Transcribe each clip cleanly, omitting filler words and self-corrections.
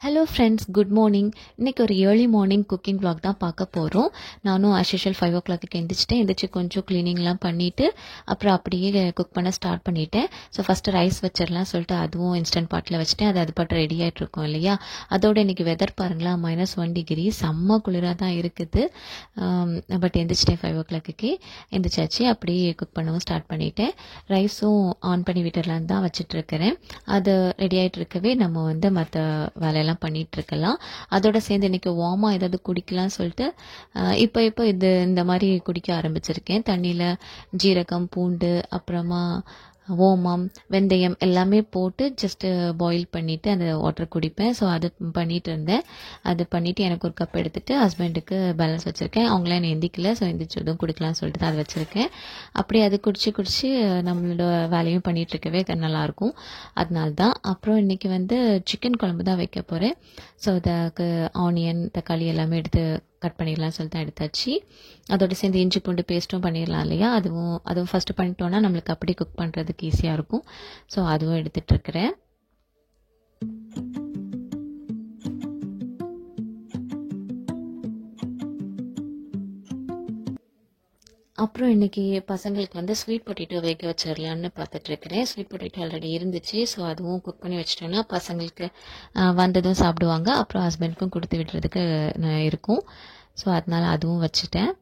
Hello friends, good morning. இன்றைக்கி ஒரு early morning cooking vlog தான் பார்க்க போகிறோம். நானும் ஆஸ் யூஷுவல் 5 o'clock எந்திரிச்சு கொஞ்சம் க்ளீனிங்லாம் பண்ணிவிட்டு அப்புறம் அப்படியே குக் பண்ண ஸ்டார்ட் பண்ணிட்டேன். ஸோ ஃபஸ்ட்டு ரைஸ் வச்சிடலாம் சொல்லிட்டு அதுவும் இன்ஸ்டன்ட் பாட்டில் வச்சுட்டேன். அது பாட்டு ரெடி ஆகிட்டு இருக்கோம் இல்லையா. அதோட இன்றைக்கி வெதர் பாருங்களா, -1 degree, செம்ம குளிராக தான் இருக்குது. பட் எந்திரிச்சிட்டேன் 5 o'clock எந்திரிச்சாச்சு. அப்படியே குக் பண்ணவும் ஸ்டார்ட் பண்ணிட்டேன். ரைஸும் ஆன் பண்ணி விட்டுடலான்னு தான் வச்சிட்ருக்கிறேன். அது ரெடி ஆகிட்டு இருக்கவே நம்ம மற்ற வேலையெல்லாம் பண்ணிட்டு இருக்கலாம். அதோட சேர்ந்து இன்னைக்கு வார்மா ஏதாவது குடிக்கலாம்னு சொல்லிட்டு இப்போ இந்த மாதிரி குடிக்க ஆரம்பிச்சிருக்கேன். தண்ணியில் ஜீரகம், பூண்டு, அப்புறமா ஓமம், வெந்தயம் எல்லாமே போட்டு ஜஸ்ட்டு பாயில் பண்ணிவிட்டு அந்த வாட்டர் குடிப்பேன். ஸோ அது பண்ணிகிட்டு இருந்தேன். அது பண்ணிவிட்டு எனக்கு ஒரு கப் எடுத்துகிட்டு ஹஸ்பண்டுக்கு பேலன்ஸ் வச்சுருக்கேன். அவங்களாம் என்னை எந்திக்கல, ஸோ எந்திரிச்சதும் குடிக்கலாம்னு சொல்லிட்டு தான் அது வச்சுருக்கேன். அப்படியே அது குடிச்சு நம்மளோட வேலையும் பண்ணிகிட்ருக்கவே நல்லாயிருக்கும். அதனால தான். அப்புறம் இன்றைக்கி சிக்கன் குழம்பு தான் வைக்க போகிறேன். ஸோ அதுக்கு ஆனியன், தக்காளி எல்லாமே எடுத்து கட் பண்ணிடலாம் சொல்லிட்டு தான் எடுத்தாச்சு. அதோட சேர்ந்து இஞ்சி பூண்டு பேஸ்ட்டும் பண்ணிடலாம் இல்லையா. அதுவும் ஃபஸ்ட்டு பண்ணிட்டோன்னா நம்மளுக்கு அப்படி குக் பண்ணுறதுக்கு ஈஸியாக இருக்கும். ஸோ அதுவும் எடுத்துகிட்ருக்கிறேன். அப்புறம் இன்றைக்கி பசங்களுக்கு ஸ்வீட் பொட்டேட்டோ வேக வச்சிடலான்னு பார்த்துட்ருக்கிறேன். ஸ்வீட் பொட்டேட்டோ ஆல்ரெடி இருந்துச்சு. ஸோ அதுவும் குக் பண்ணி வச்சிட்டோன்னா பசங்களுக்கு வந்ததும் சாப்பிடுவாங்க. அப்புறம் ஹஸ்பண்டுக்கும் கொடுத்து விடுறதுக்கு இருக்கும். ஸோ அதனால் அதுவும் வச்சுட்டேன்.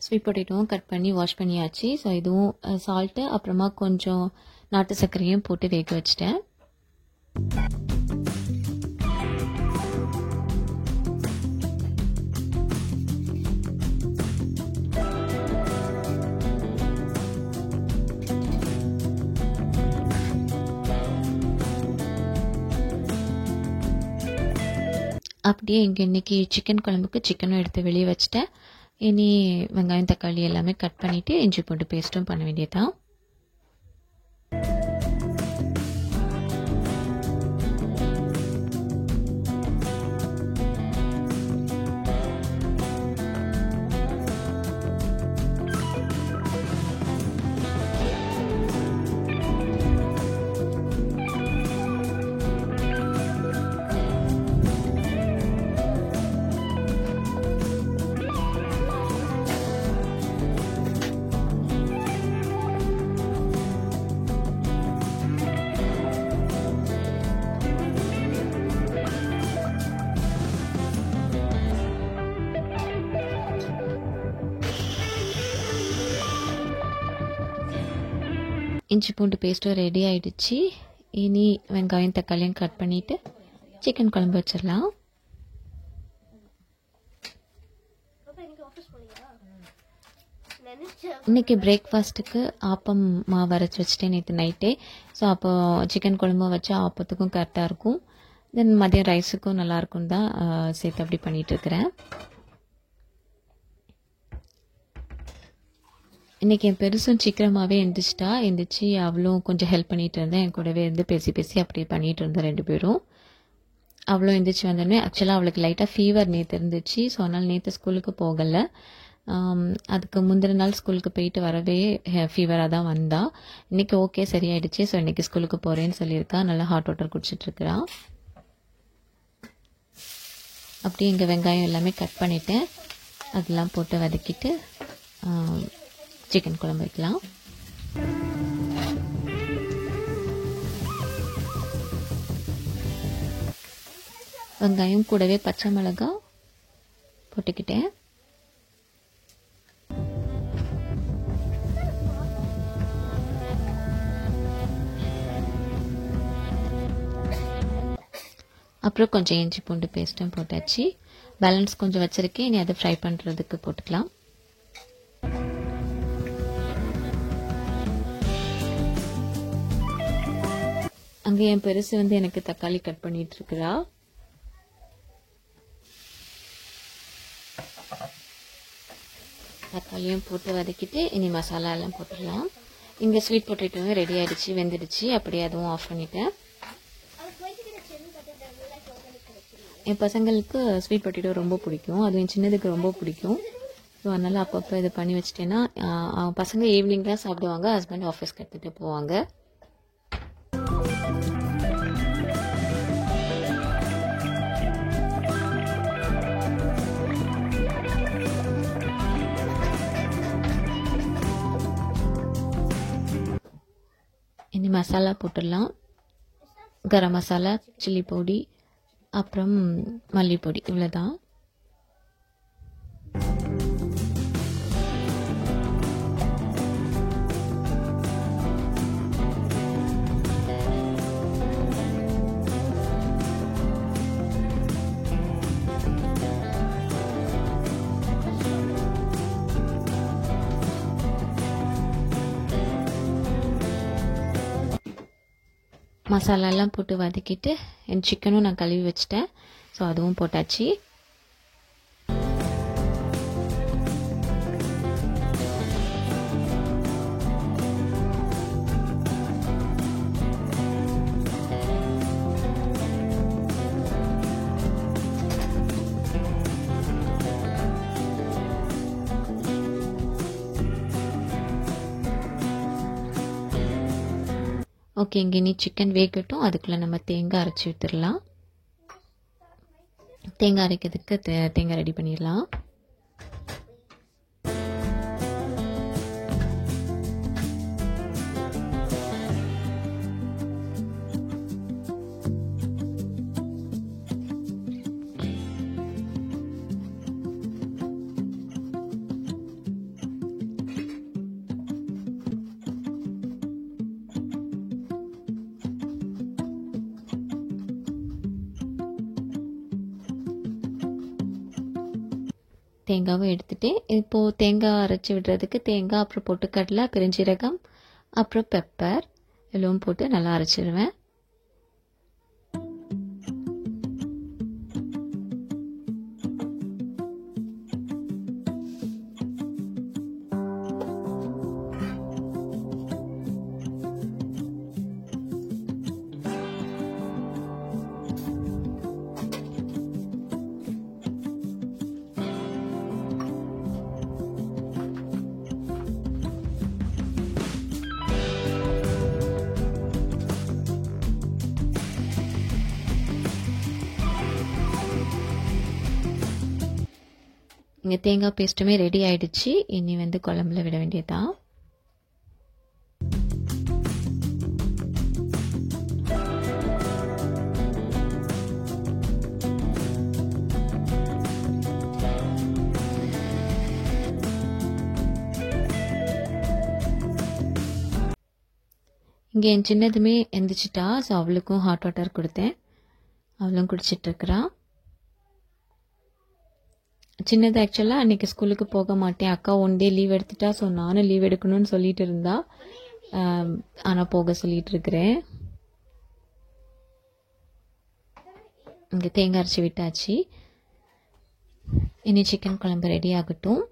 ஸ்வீட் பொட்டேட்டோவும் கட் பண்ணி வாஷ் பண்ணியாச்சு. ஸோ இதுவும் சால்ட்டு, அப்புறமா கொஞ்சம் நாட்டு சர்க்கரையும் போட்டு வேக வச்சிட்டேன். அப்படியே இன்னைக்கு சிக்கன் குழம்புக்கு சிக்கனும் எடுத்து வெளியே வச்சுட்டேன். இனி வெங்காயம், தக்காளி எல்லாமே கட் பண்ணிவிட்டு இஞ்சி பூண்டு பேஸ்ட்டும் பண்ண வேண்டியதுதான். இஞ்சி பூண்டு பேஸ்ட்டும் ரெடி ஆகிடுச்சு. இனி வெங்காயம், தக்காளியும் கட் பண்ணிவிட்டு சிக்கன் குழம்பு வச்சிடலாம். இன்றைக்கி பிரேக்ஃபாஸ்ட்டுக்கு ஆப்பம் மாவு அரைச்சி வச்சுட்டேன் நேற்று நைட்டே. ஸோ அப்போ சிக்கன் குழம்பும் வச்சு ஆப்பத்துக்கும் கரெக்டாக இருக்கும். தென் மதியம் ரைஸுக்கும் நல்லாயிருக்கும் தான் சேர்த்து அப்படி பண்ணிகிட்ருக்கிறேன். இன்றைக்கி என் பெருசும் சீக்கிரமாகவே எந்திரிச்சு அவளும் கொஞ்சம் ஹெல்ப் பண்ணிகிட்டு இருந்தேன். என் கூடவே பேசி அப்படியே பண்ணிகிட்டு இருந்தேன் 2 பேரும். அவளும் எந்திரிச்சு வந்தோடனே ஆக்சுவலாக அவளுக்கு லைட்டாக ஃபீவர் நேற்று இருந்துச்சு. ஸோ அதனால் நேற்று ஸ்கூலுக்கு போகலை. அதுக்கு முந்தின நாள் ஸ்கூலுக்கு போயிட்டு வரவே ஃபீவராக தான் வந்தா. இன்றைக்கி ஓகே, சரியாயிடுச்சு. ஸோ இன்றைக்கி ஸ்கூலுக்கு போகிறேன்னு சொல்லியிருக்கா. நல்லா ஹாட் வாட்டர் குடிச்சிட்ருக்குறா. அப்படியே இங்கே வெங்காயம் எல்லாமே கட் பண்ணிவிட்டேன். அதெல்லாம் போட்டு வதக்கிட்டு சிக்கன் குழம்பு வைக்கலாம். வெங்காயம் கூடவே பச்சை மிளகாய் போட்டுக்கிட்டேன். அப்புறம் கொஞ்சம் இஞ்சி பூண்டு பேஸ்ட்டும் போட்டாச்சு. பேலன்ஸ் கொஞ்சம் வச்சுருக்கேன். இனி அதை ஃப்ரை பண்ணுறதுக்கு போட்டுக்கலாம். அங்கே என் பெருசு வந்து எனக்கு தக்காளி கட் பண்ணிட்டு இருக்கிறா. தக்காளியும் போட்டு வதக்கிட்டு இனி மசாலா எல்லாம் போட்டுடலாம். இங்கே ஸ்வீட் பொட்டேட்டோவும் ரெடி ஆகிடுச்சு, வெந்துடுச்சு. அப்படியே அதுவும் ஆஃப் பண்ணிட்டேன். என் பசங்களுக்கு ஸ்வீட் பொட்டேட்டோ ரொம்ப பிடிக்கும், அதுவும் என் சின்னதுக்கு ரொம்ப பிடிக்கும். ஸோ அதனால் அப்பப்போ இது பண்ணி வச்சிட்டேன்னா பசங்க ஈவினிங் தான் சாப்பிடுவாங்க, ஹஸ்பண்ட் ஆஃபீஸ்க்கு எடுத்துகிட்டு போவாங்க. இனி மசாலா போட்டுடலாம். கரம் மசாலா, சில்லி பொடி, அப்புறம் மல்லிப்பொடி, இவ்வளோதான். மசாலாலாம் போட்டு வதக்கிட்டு என் சிக்கனும் நான் கழுவி வச்சிட்டேன். ஸோ அதுவும் போட்டாச்சு. ஓகே, இங்கே நீ சிக்கன் வேகட்டும். அதுக்குள்ளே நம்ம தேங்காய் அரைச்சி விட்டுடலாம். தேங்காய் அரைக்கிறதுக்கு தேங்காய் ரெடி பண்ணிடலாம். தேங்காவும் எடுத்துகிட்டு இப்போது தேங்காய் அரைச்சி விடுறதுக்கு தேங்காய், அப்புறம் பொட்டுக்கடலை, பெருஞ்சீரகம், அப்புறம் பெப்பர் எல்லாம் போட்டு நல்லா அரைச்சிடுவேன். இங்கே தேங்காய் பேஸ்ட்டுமே ரெடி ஆகிடுச்சு. இனி வந்து குழம்புல விட வேண்டியதுதான். இங்கே என் சின்னதுமே எந்திரிச்சிட்டா. ஸோ அவளுக்கும் ஹாட் வாட்டர் கொடுத்தேன், அவளும் குடிச்சிட்ருக்குறான். சின்னது ஆக்சுவலாக அன்றைக்கி ஸ்கூலுக்கு போக மாட்டேன், அக்கா ஒன் டே லீவ் எடுத்துட்டா, ஸோ நானும் லீவ் எடுக்கணும்னு சொல்லிட்டு இருந்தா. ஆனால் போக சொல்லிட்டு இருக்கிறேன். இங்கே தேங்காய் அரைச்சி விட்டாச்சு. இனி சிக்கன் குழம்பு ரெடி ஆகட்டும்.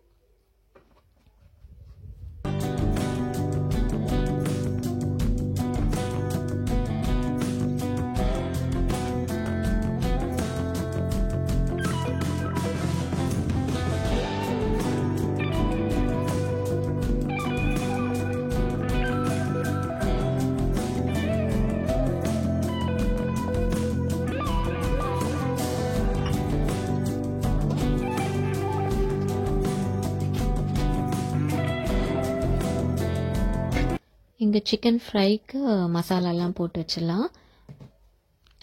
இங்கே சிக்கன் ஃப்ரைக்கு மசாலாலாம் போட்டு வச்சிடலாம்.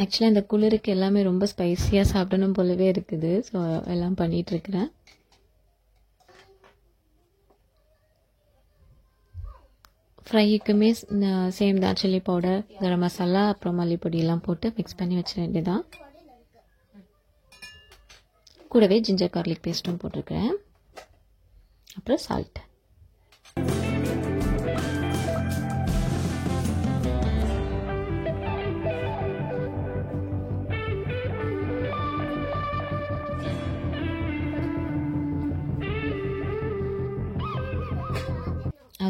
ஆக்சுவலாக இந்த குளிருக்கு எல்லாமே ரொம்ப ஸ்பைஸியாக சாப்பிடணும் போலவே இருக்குது. ஸோ எல்லாம் பண்ணிகிட்ருக்கிறேன். ஃப்ரைக்குமே சேம் தான், சில்லி பவுடர், கரம் மசாலா, அப்புறம் மல்லிப்பொடியெல்லாம் போட்டு மிக்ஸ் பண்ணி வச்சிட வேண்டியதான். கூடவே ஜிஞ்சர் கார்லிக் பேஸ்ட்டும் போட்டிருக்கிறேன், அப்புறம் சால்ட்.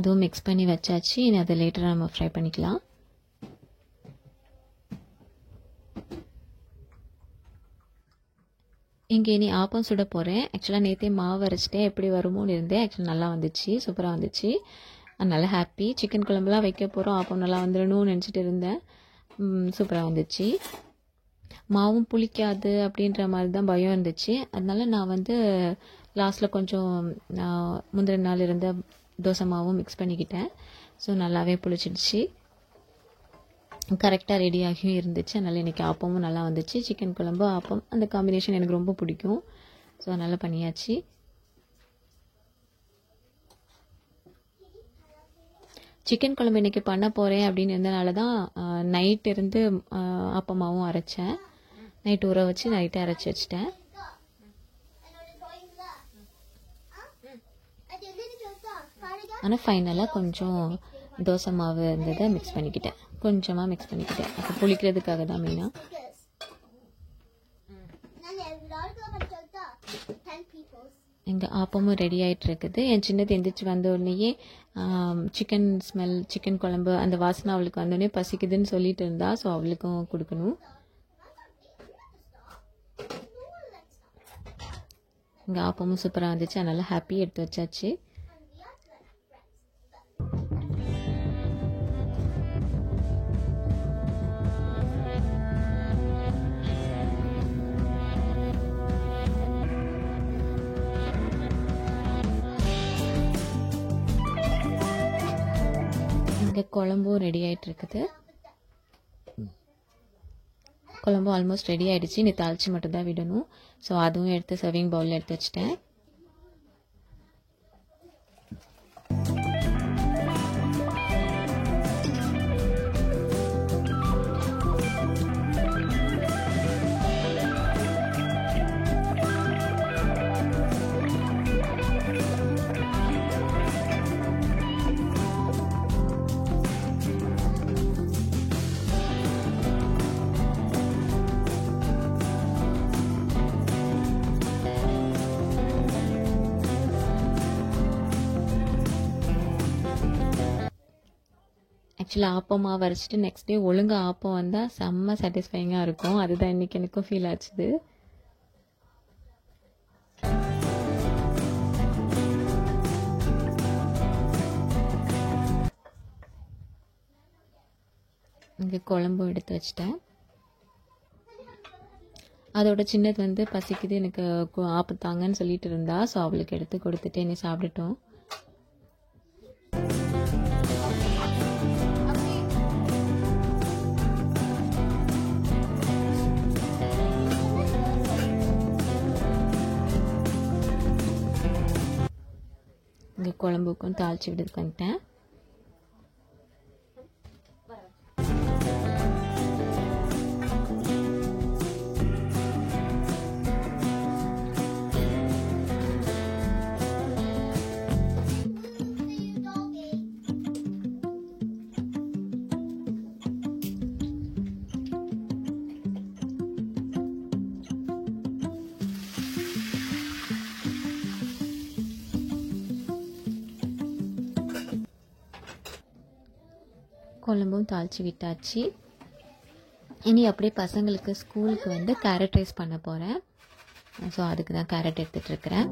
அதுவும் மிக்ஸ் பண்ணி வச்சாச்சு. இனி அதை லேட்டராக நம்ம ஃப்ரை பண்ணிக்கலாம். இங்கே இனி ஆப்பம் சுட போகிறேன். ஆக்சுவலாக நேற்றே மாவு அரைச்சிட்டேன், எப்படி வருமோன்னு இருந்தேன். ஆக்சுவலாக நல்லா வந்துச்சு, சூப்பராக வந்துச்சு. நல்லா ஹாப்பி. சிக்கன் குழம்புலாம் வைக்க போகிறோம், ஆப்பம் நல்லா வந்துடணும்னு நினச்சிட்டு இருந்தேன். சூப்பராக வந்துச்சு. மாவும் புளிக்காது அப்படின்ற மாதிரி தான் பயம் இருந்துச்சு. அதனால நான் வந்து லாஸ்ட்டில் கொஞ்சம் முந்தின நாள் இருந்த தோசை மாவும் மிக்ஸ் பண்ணிக்கிட்டேன். ஸோ நல்லாவே புளிச்சிடுச்சு, கரெக்டாக ரெடியாகியும் இருந்துச்சு. அதனால் இன்றைக்கி ஆப்பமும் நல்லா வந்துச்சு. சிக்கன் குழம்பு ஆப்பம் அந்த காம்பினேஷன் எனக்கு ரொம்ப பிடிக்கும். ஸோ அதனால் பண்ணியாச்சு. சிக்கன் குழம்பு இன்றைக்கி பண்ண போகிறேன் அப்படின்னு இருந்தனால தான் நைட் இருந்து ஆப்பமாகவும் அரைச்சேன். நைட் ஊற வச்சு நைட்டே அரைச்சி வச்சிட்டேன். ஆனால் ஃபைனலாக கொஞ்சம் தோசை மாவு இருந்ததை மிக்ஸ் பண்ணிக்கிட்டேன், கொஞ்சமாக மிக்ஸ் பண்ணிக்கிட்டேன். அப்போ புளிக்கிறதுக்காக தான் மெயினாக. எங்கள் ஆப்பமும் ரெடி ஆகிட்டு இருக்குது. என் சின்னது எந்திரிச்சு வந்த உடனேயே சிக்கன் ஸ்மெல், சிக்கன் குழம்பு அந்த வாசனை அவளுக்கு வந்தோடனே பசிக்குதுன்னு சொல்லிட்டு இருந்தா. ஸோ அவளுக்கும் கொடுக்கணும். எங்கள் ஆப்பமும் சூப்பராக வந்துச்சு, அதனால் ஹாப்பி. எடுத்து வச்சாச்சு. இங்கே குழம்பும் ரெடி ஆகிட்டு இருக்குது. குழம்பும் ஆல்மோஸ்ட் ரெடி ஆகிடுச்சு. நீ தாளித்து மட்டும் தான் விடணும். ஸோ அதுவும் எடுத்து சர்விங் பவுலில் எடுத்து வச்சிட்டேன். ஆக்சுவலாக ஆப்பம் மாவு அரைச்சிட்டு நெக்ஸ்ட் டே ஒழுங்காக ஆப்பம் வந்தால் செம்ம சாட்டிஸ்ஃபைங்காக இருக்கும். அதுதான் இன்றைக்கி எனக்கும் ஃபீல் ஆச்சுது. இங்கே குழம்பும் எடுத்து வச்சிட்டேன். அதோட சின்னது வந்து பசிக்குது எனக்கு ஆப்பத்தாங்கன்னு சொல்லிட்டு இருந்தா. ஸோ அவளுக்கு எடுத்து கொடுத்துட்டு என்னை சாப்பிட்டுட்டோம். இங்கே குழம்புக்கும் தாளித்து விடுறதுக்கு வந்துட்டேன். குழம்பும் தாளித்து விட்டாச்சு. இனி அப்படியே பசங்களுக்கு ஸ்கூலுக்கு வந்து கேரட் ரைஸ் பண்ண போகிறேன். ஸோ அதுக்கு தான் கேரட் எடுத்துகிட்டு இருக்கிறேன்.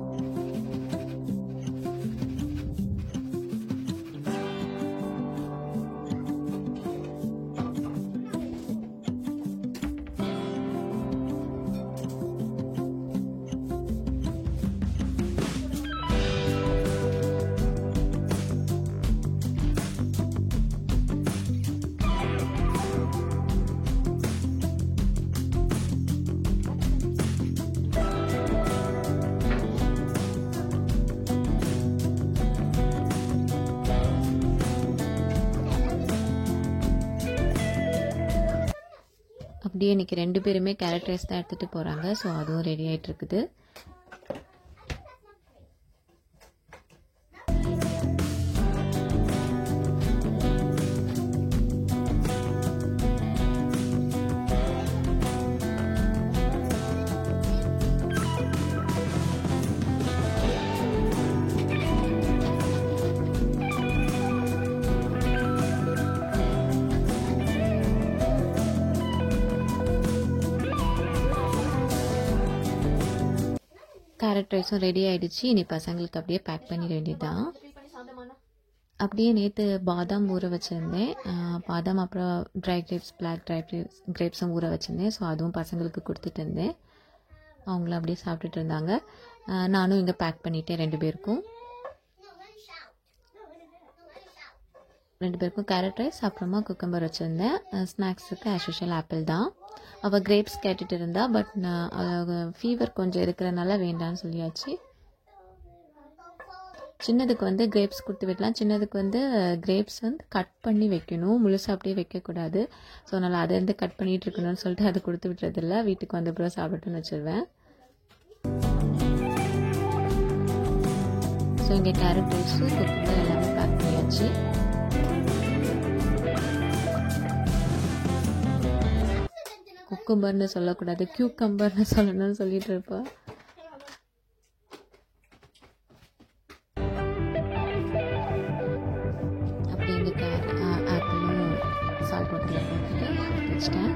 அப்படியே இன்றைக்கி 2 பேருமே கேரட் ரைஸ் தான் எடுத்துகிட்டு போகிறாங்க. ஸோ அதுவும் ரெடி ஆகிட்டு இருக்குது. கேரட் ரைஸும் ரெடி ஆகிடுச்சு. இனி பசங்களுக்கு அப்படியே பேக் பண்ணிட வேண்டியதுதான். அப்படியே நேற்று பாதாம் ஊற வச்சுருந்தேன். பாதாம் அப்புறம் ட்ரை கிரேப்ஸ், பிளாக் ட்ரை கிரேப்ஸும் ஊற வச்சுருந்தேன். ஸோ அதுவும் பசங்களுக்கு கொடுத்துட்டு இருந்தேன். அவங்களும் அப்படியே சாப்பிட்டுட்டு இருந்தாங்க. நானும் இங்கே பேக் பண்ணிட்டேன். ரெண்டு பேருக்கும் கேரட் ரைஸ் அப்புறமா குக்கம்பர் வச்சுருந்தேன். ஸ்நாக்ஸுக்கு ஆஸ் யூஷுவல் ஆப்பிள் தான். அவள் கிரேப்ஸ் கேட்டுட்டு இருந்தா. பட் நான் ஃபீவர் கொஞ்சம் இருக்கிறனால வேண்டான்னு சொல்லியாச்சு. சின்னதுக்கு வந்து கிரேப்ஸ் கொடுத்து விடலாம். சின்னதுக்கு கிரேப்ஸ் கட் பண்ணி வைக்கணும், முழுசாக அப்படியே வைக்கக்கூடாது. ஸோ அதனால் அதை கட் பண்ணிகிட்டு இருக்கணும்னு சொல்லிட்டு அதை கொடுத்து விட்டுறதில்ல. வீட்டுக்கு வந்த அப்புறம் சாப்பிட்டுன்னு வச்சுருவேன். ஸோ இங்கே கேரட் ரைஸு குக்கம்பர் எல்லாமே பேக் பண்ணியாச்சு. குக்கும்பர்னு சொல்லக்கூடாது, கியூக்கம்பர்னு சொல்லணும்னு சொல்லிட்டு இருப்பா. அப்படி இந்த ஆப்பிளும் சால்ட் வாட்டரில் போட்டுட்டு வச்சிட்டேன்.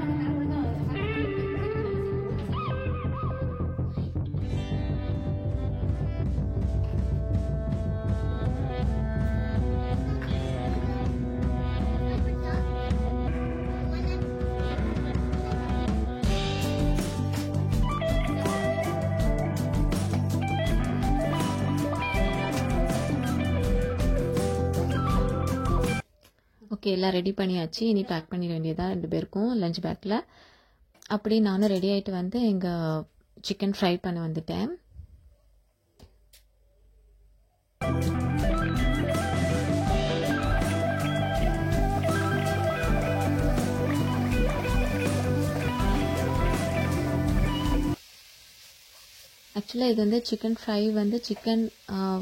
ஓகே, எல்லாம் ரெடி பண்ணியாச்சு. இனி பேக் பண்ணிட வேண்டியதாக ரெண்டு பேருக்கும் லஞ்ச் பேக்கில். அப்படி நானும் ரெடி ஆகிட்டு எங்கள் சிக்கன் ஃப்ரை பண்ண வந்துட்டேன். ஆக்சுவலாக இது சிக்கன் ஃப்ரை சிக்கன்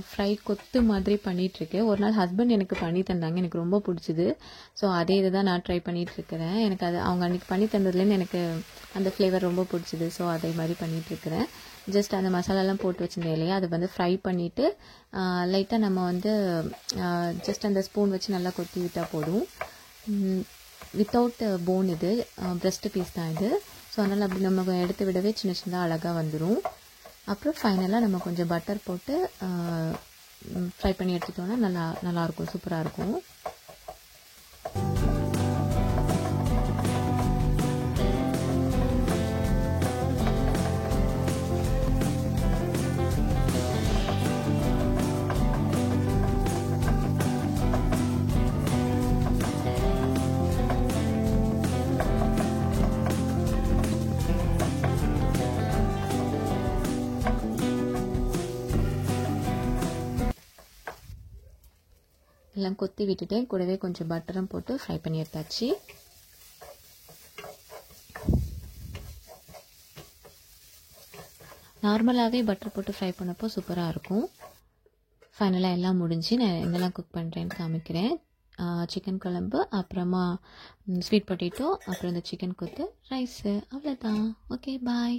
ஃப்ரை கொத்து மாதிரி பண்ணிகிட்ருக்கேன். ஒரு நாள் ஹஸ்பண்ட் எனக்கு பண்ணி தந்தாங்க, எனக்கு ரொம்ப பிடிச்சிது. ஸோ அதே இதை தான் நான் ட்ரை பண்ணிகிட்ருக்கிறேன். எனக்கு அது அவங்க அன்றைக்கி பண்ணி தந்ததுலேருந்து எனக்கு அந்த ஃப்ளேவர் ரொம்ப பிடிச்சிது. ஸோ அதே மாதிரி பண்ணிகிட்ருக்கிறேன். ஜஸ்ட் அந்த மசாலாலாம் போட்டு வச்சுருந்தேன் இல்லையா, அதை ஃப்ரை பண்ணிவிட்டு லைட்டாக நம்ம ஜஸ்ட் அந்த ஸ்பூன் வச்சு நல்லா கொத்தி விட்டால் போதும். வித்தவுட் போன், இது பிரெஸ்ட் பீஸ் தான் இது. ஸோ அதனால் அப்படி நம்ம எடுத்து விடவே சின்ன சின்னதாக அழகாக வந்துடும். அப்புறம் ஃபைனலாக நம்ம கொஞ்சம் பட்டர் போட்டு ஃப்ரை பண்ணி எடுத்துட்டோன்னா நல்லாயிருக்கும், சூப்பராக இருக்கும். எல்லாம் கொத்தி விட்டுட்டேன். கூடவே கொஞ்சம் பட்டரும் போட்டு ஃப்ரை பண்ணி எடுத்தாச்சு. நார்மலாகவே பட்டர் போட்டு ஃப்ரை பண்ணப்போ சூப்பராக இருக்கும். ஃபைனலாக எல்லாம் முடிஞ்சு நான் என்னெல்லாம் குக் பண்ணுறேன்னு காமிக்கிறேன். சிக்கன் குழம்பு, அப்புறமா ஸ்வீட் பொட்டேட்டோ, அப்புறம் இந்த சிக்கன் கொத்து, ரைஸு, அவ்வளோதான். ஓகே, பாய்.